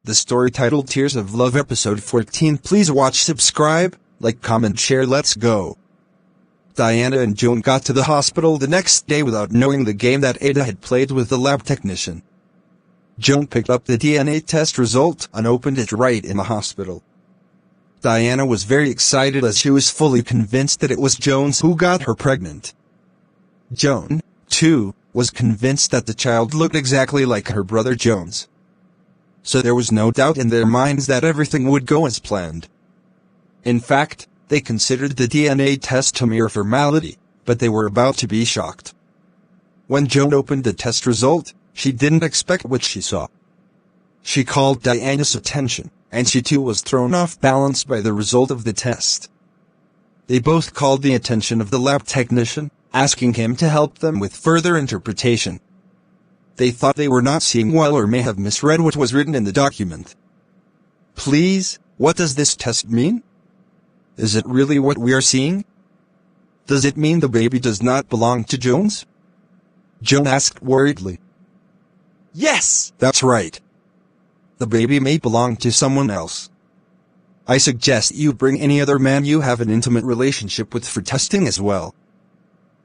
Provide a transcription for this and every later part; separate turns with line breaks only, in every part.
The story titled Tears of Love episode 14. Please watch, subscribe, like, comment, share. Let's go. Diana and Joan got to the hospital the next day without knowing the game that Ada had played with the lab technician. Joan picked up the DNA test result and opened it right in the hospital. Diana was very excited as she was fully convinced that it was Jones who got her pregnant. Joan, too, was convinced that the child looked exactly like her brother Jones. So there was no doubt in their minds that everything would go as planned. In fact, they considered the DNA test a mere formality, but they were about to be shocked. When Joan opened the test result, she didn't expect what she saw. She called Diana's attention, and she too was thrown off balance by the result of the test. They both called the attention of the lab technician, asking him to help them with further interpretation. They thought they were not seeing well or may have misread what was written in the document. Please, what does this test mean? Is it really what we are seeing? Does it mean the baby does not belong to Jones? Joan asked worriedly. Yes, that's right. The baby may belong to someone else. I suggest you bring any other man you have an intimate relationship with for testing as well.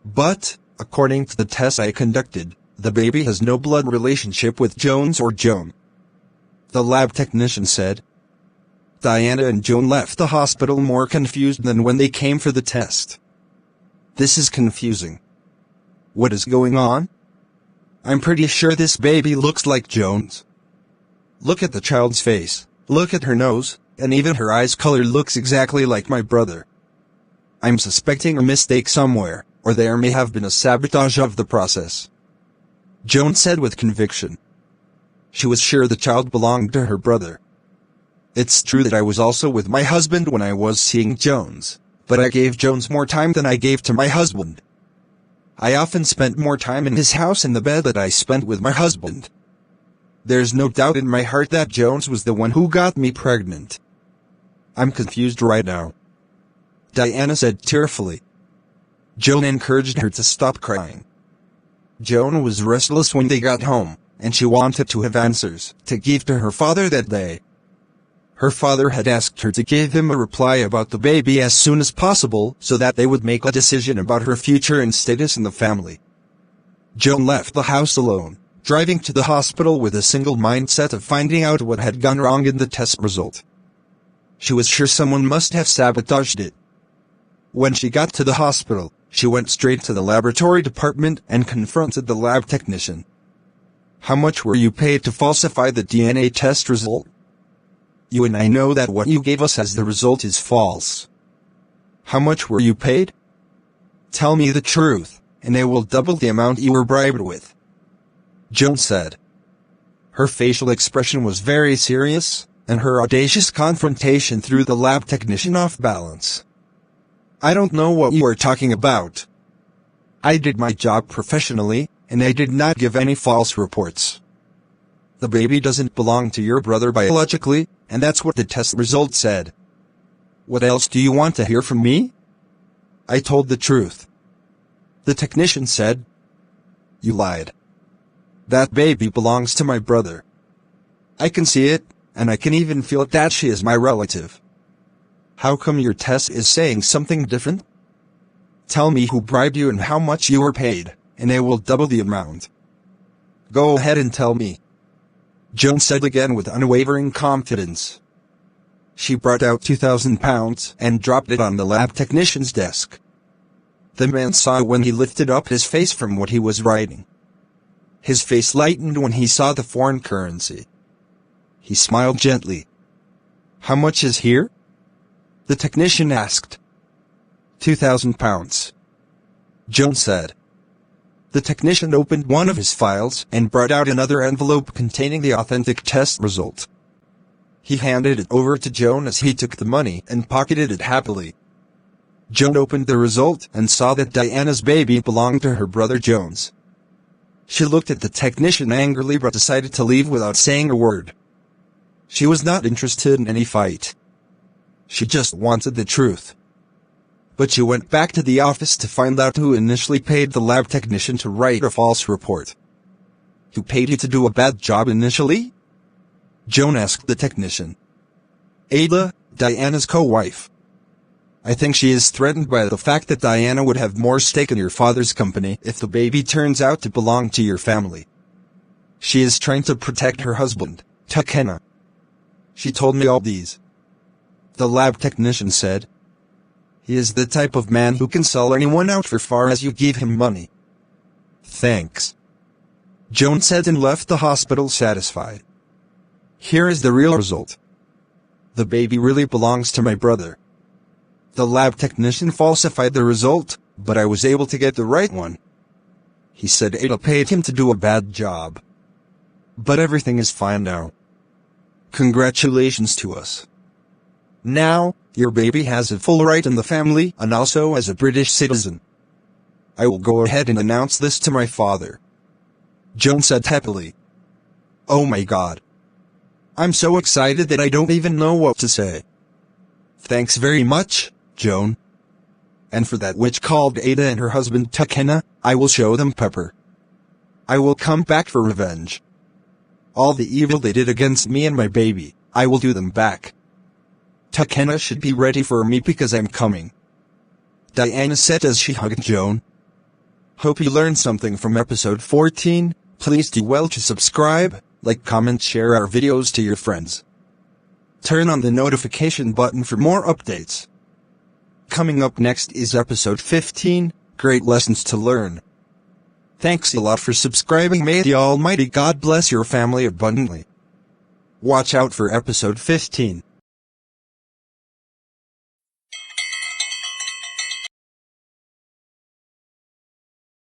But, according to the test I conducted, the baby has no blood relationship with Jones or Joan. The lab technician said. Diana and Joan left the hospital more confused than when they came for the test. This is confusing. What is going on? I'm pretty sure this baby looks like Jones. Look at the child's face, look at her nose, and even her eyes color looks exactly like my brother. I'm suspecting a mistake somewhere, or there may have been a sabotage of the process. Joan said with conviction. She was sure the child belonged to her brother. It's true that I was also with my husband when I was seeing Jones, but I gave Jones more time than I gave to my husband. I often spent more time in his house in the bed than I spent with my husband. There's no doubt in my heart that Jones was the one who got me pregnant. I'm confused right now, Diana said tearfully. Joan encouraged her to stop crying. Joan was restless when they got home, and she wanted to have answers to give to her father that day. Her father had asked her to give him a reply about the baby as soon as possible so that they would make a decision about her future and status in the family. Joan left the house alone, driving to the hospital with a single mindset of finding out what had gone wrong in the test result. She was sure someone must have sabotaged it. When she got to the hospital, she went straight to the laboratory department and confronted the lab technician. How much were you paid to falsify the DNA test result? You and I know that what you gave us as the result is false. How much were you paid? Tell me the truth, and I will double the amount you were bribed with, Joan said. Her facial expression was very serious, and her audacious confrontation threw the lab technician off balance. I don't know what you are talking about. I did my job professionally, and I did not give any false reports. The baby doesn't belong to your brother biologically, and that's what the test result said. What else do you want to hear from me? I told the truth. The technician said. You lied. That baby belongs to my brother. I can see it, and I can even feel that she is my relative. How come your test is saying something different? Tell me who bribed you and how much you were paid, and I will double the amount. Go ahead and tell me, Joan said again with unwavering confidence. She brought out £2,000 and dropped it on the lab technician's desk. The man saw when he lifted up his face from what he was writing. His face lightened when he saw the foreign currency. He smiled gently. How much is here? The technician asked. £2,000, Joan said. The technician opened one of his files and brought out another envelope containing the authentic test result. He handed it over to Joan as he took the money and pocketed it happily. Joan opened the result and saw that Diana's baby belonged to her brother Jones. She looked at the technician angrily but decided to leave without saying a word. She was not interested in any fight. She just wanted the truth. But she went back to the office to find out who initially paid the lab technician to write a false report. Who paid you to do a bad job initially? Joan asked the technician. Ada, Diana's co-wife. I think she is threatened by the fact that Diana would have more stake in your father's company if the baby turns out to belong to your family. She is trying to protect her husband, Takena. She told me all these. The lab technician said. He is the type of man who can sell anyone out for far as you give him money. Thanks. Joan said and left the hospital satisfied. Here is the real result. The baby really belongs to my brother. The lab technician falsified the result, but I was able to get the right one. He said Ada paid him to do a bad job. But everything is fine now. Congratulations to us. Now, your baby has a full right in the family and also as a British citizen. I will go ahead and announce this to my father. Joan said happily. Oh my God. I'm so excited that I don't even know what to say. Thanks very much, Joan. And for that witch called Ada and her husband Takena, I will show them pepper. I will come back for revenge. All the evil they did against me and my baby, I will do them back. Takena should be ready for me because I'm coming. Diana said as she hugged Joan. Hope you learned something from episode 14. Please do well to subscribe, like, comment, share our videos to your friends. Turn on the notification button for more updates. Coming up next is episode 15, Great Lessons to Learn. Thanks a lot for subscribing. May the Almighty God bless your family abundantly. Watch out for episode 15.